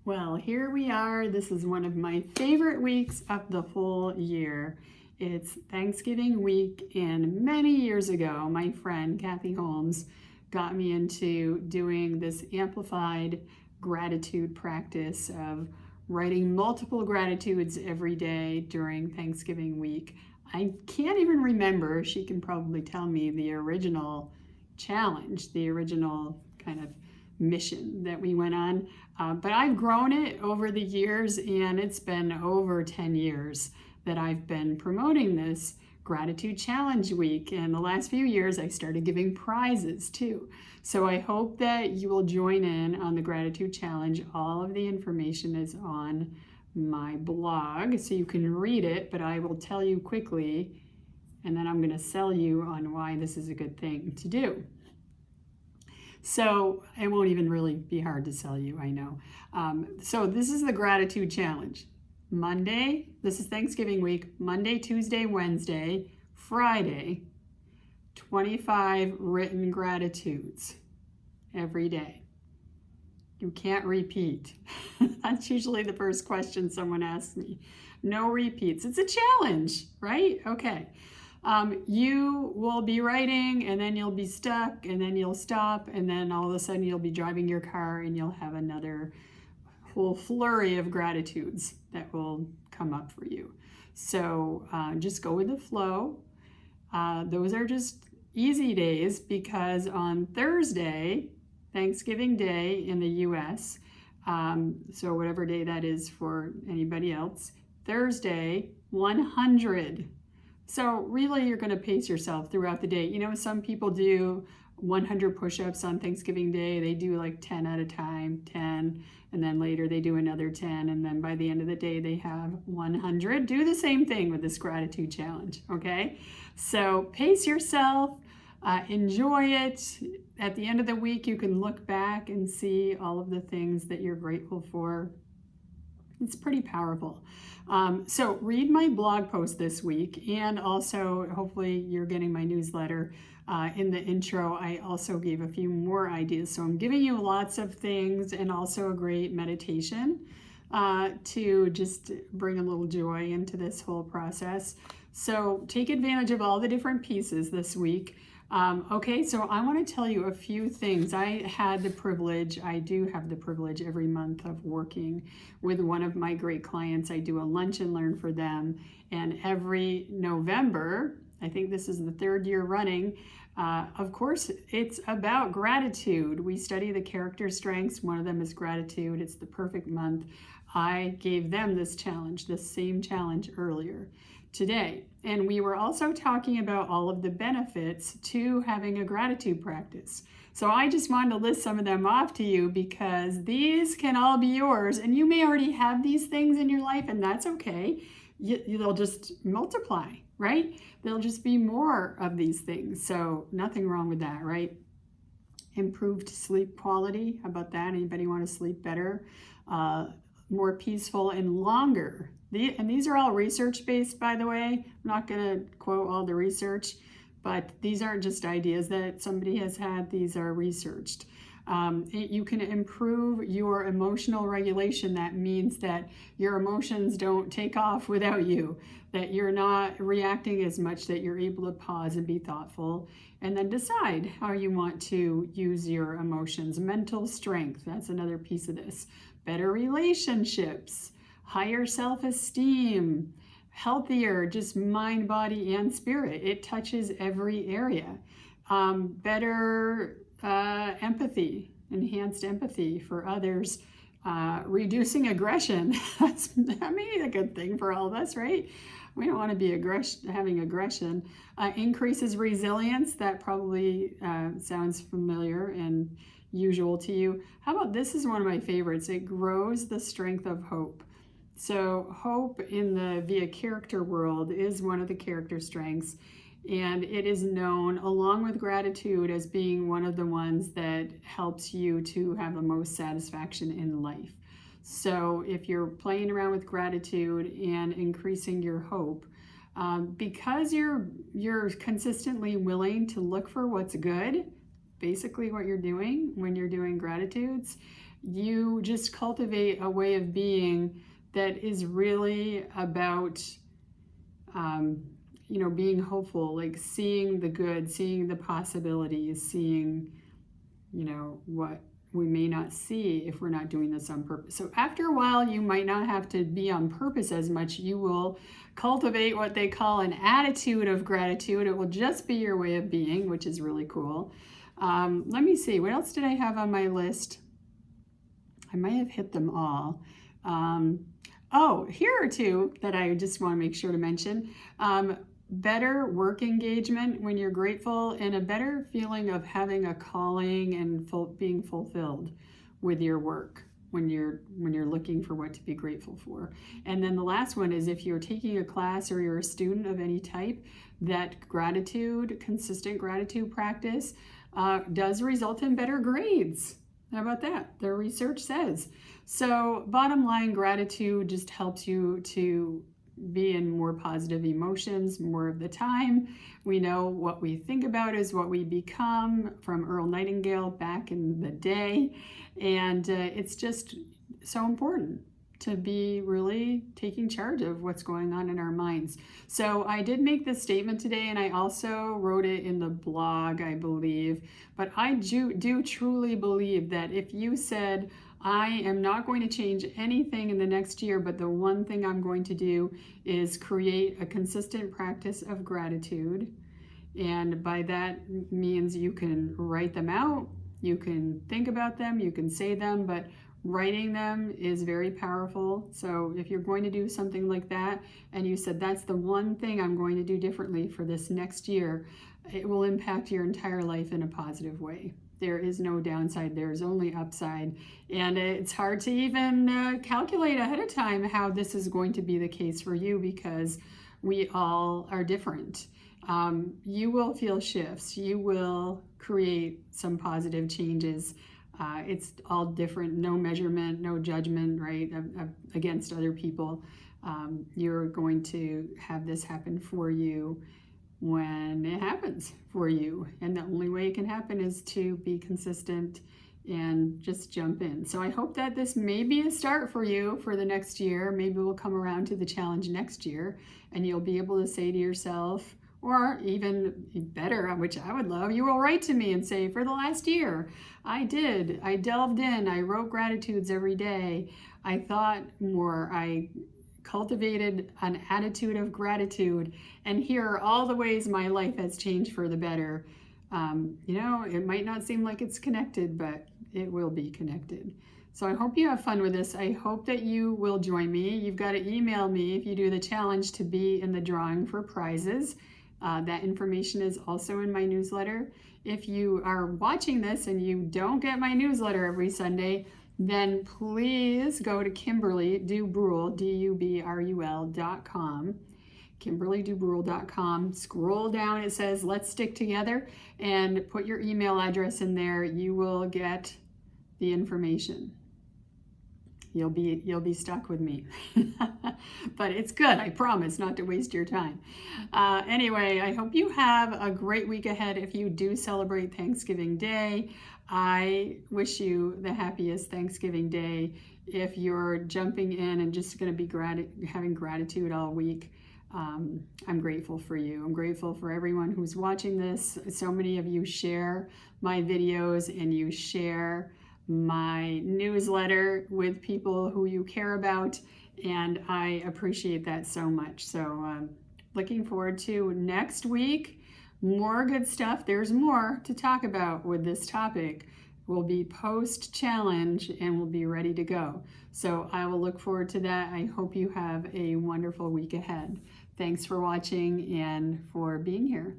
Well, here we are. This is one of my favorite weeks of the whole year. It's Thanksgiving week, and many years ago, my friend Kathy Holmes got me into doing this amplified gratitude practice of writing multiple gratitudes every day during Thanksgiving week. I can't even remember, she can probably tell me the original challenge, the original kind of mission that we went on. But I've grown it over the years, and it's been over 10 years that I've been promoting this Gratitude Challenge Week. And the last few years, I started giving prizes too. So I hope that you will join in on the Gratitude Challenge. All of the information is on my blog, so you can read it, but I will tell you quickly, and then I'm going to sell you on why this is a good thing to do. So it won't even really be hard to sell you, I know. So this is the Gratitude Challenge. Monday, this is Thanksgiving week, Monday, Tuesday, Wednesday, Friday, 25 written gratitudes every day. You can't repeat. That's usually the first question someone asks me. No repeats. It's a challenge, right? Okay. You will be writing, and then you'll be stuck, and then you'll stop, and then all of a sudden you'll be driving your car and you'll have another whole flurry of gratitudes that will come up for you. So just go with the flow. Those are just easy days because on Thursday, Thanksgiving Day in the US, so whatever day that is for anybody else, Thursday, 100. So really, you're going to pace yourself throughout the day. You know, some people do 100 push-ups on Thanksgiving Day. They do like 10 at a time, 10, and then later they do another 10, and then by the end of the day they have 100. Do the same thing with this gratitude challenge, okay? So pace yourself, enjoy it. At the end of the week, you can look back and see all of the things that you're grateful for. It's pretty powerful. So read my blog post this week, and also hopefully you're getting my newsletter. In the intro, I also gave a few more ideas. So I'm giving you lots of things and also a great meditation to just bring a little joy into this whole process. So take advantage of all the different pieces this week. Okay, so I want to tell you a few things. I do have the privilege every month of working with one of my great clients. I do a lunch and learn for them, and every November, I think this is the third year running, of course, it's about gratitude. We study the character strengths. One of them is gratitude. It's the perfect month. I gave them this challenge, this same challenge earlier today. And we were also talking about all of the benefits to having a gratitude practice. So I just wanted to list some of them off to you because these can all be yours, and you may already have these things in your life, and that's okay. They'll just multiply, right? There'll just be more of these things. So nothing wrong with that, right? Improved sleep quality. How about that? Anybody want to sleep better? More peaceful and longer. And these are all research-based, by the way. I'm not going to quote all the research, but these aren't just ideas that somebody has had. These are researched. You can improve your emotional regulation. That means that your emotions don't take off without you, that you're not reacting as much, that you're able to pause and be thoughtful, and then decide how you want to use your emotions. Mental strength, that's another piece of this. Better relationships, higher self-esteem, healthier, just mind, body, and spirit. It touches every area. Better empathy, enhanced empathy for others, reducing aggression. That may be a good thing for all of us, right? We don't want to be having aggression. Increases resilience. That probably sounds familiar and usual to you. How about this is one of my favorites. It grows the strength of hope. So hope in the via character world is one of the character strengths, and it is known along with gratitude as being one of the ones that helps you to have the most satisfaction in life. So if you're playing around with gratitude and increasing your hope, because you're consistently willing to look for what's good, basically what you're doing when you're doing gratitudes, you just cultivate a way of being that is really about, being hopeful, like seeing the good, seeing the possibilities, seeing, what we may not see if we're not doing this on purpose. So after a while, you might not have to be on purpose as much. You will cultivate what they call an attitude of gratitude. It will just be your way of being, which is really cool. Let me see, what else did I have on my list? I might have hit them all. Here are two that I just want to make sure to mention. Better work engagement when you're grateful, and a better feeling of having a calling and being fulfilled with your work when you're looking for what to be grateful for. And then the last one is, if you're taking a class or you're a student of any type, that consistent gratitude practice does result in better grades. How about that? The research says. So bottom line, gratitude just helps you to be in more positive emotions more of the time. We know what we think about is what we become, from Earl Nightingale back in the day. And it's just so important to be really taking charge of what's going on in our minds. So I did make this statement today, and I also wrote it in the blog, I believe. But I do truly believe that if you said, I am not going to change anything in the next year, but the one thing I'm going to do is create a consistent practice of gratitude. And by that means you can write them out, you can think about them, you can say them, but writing them is very powerful. So if you're going to do something like that, and you said, that's the one thing I'm going to do differently for this next year, it will impact your entire life in a positive way. There is no downside, there's only upside. And it's hard to even calculate ahead of time how this is going to be the case for you, because we all are different. You will feel shifts, you will create some positive changes. It's all different, no measurement, no judgment, right, against other people. You're going to have this happen for you when it happens for you. And the only way it can happen is to be consistent and just jump in. So I hope that this may be a start for you for the next year. Maybe we'll come around to the challenge next year, and you'll be able to say to yourself, or even better, which I would love, you will write to me and say, for the last year, I delved in, I wrote gratitudes every day, I thought more, I cultivated an attitude of gratitude, and here are all the ways my life has changed for the better. It might not seem like it's connected, but it will be connected. So I hope you have fun with this. I hope that you will join me. You've got to email me if you do the challenge to be in the drawing for prizes. That information is also in my newsletter. If you are watching this and you don't get my newsletter every Sunday, then please go to Kimberly Dubreuil, DUBRUL.com, KimberlyDubreuil.com. Scroll down, it says Let's Stick Together, and put your email address in there. You will get the information. You'll be stuck with me. But it's good, I promise not to waste your time. Anyway, I hope you have a great week ahead if you do celebrate Thanksgiving Day. I wish you the happiest Thanksgiving Day. If you're jumping in and just going to be having gratitude all week, I'm grateful for you. I'm grateful for everyone who's watching this. So many of you share my videos and you share my newsletter with people who you care about, and I appreciate that so much. So looking forward to next week. More good stuff. There's more to talk about with this topic. We'll be post-challenge and we'll be ready to go. So I will look forward to that. I hope you have a wonderful week ahead. Thanks for watching and for being here.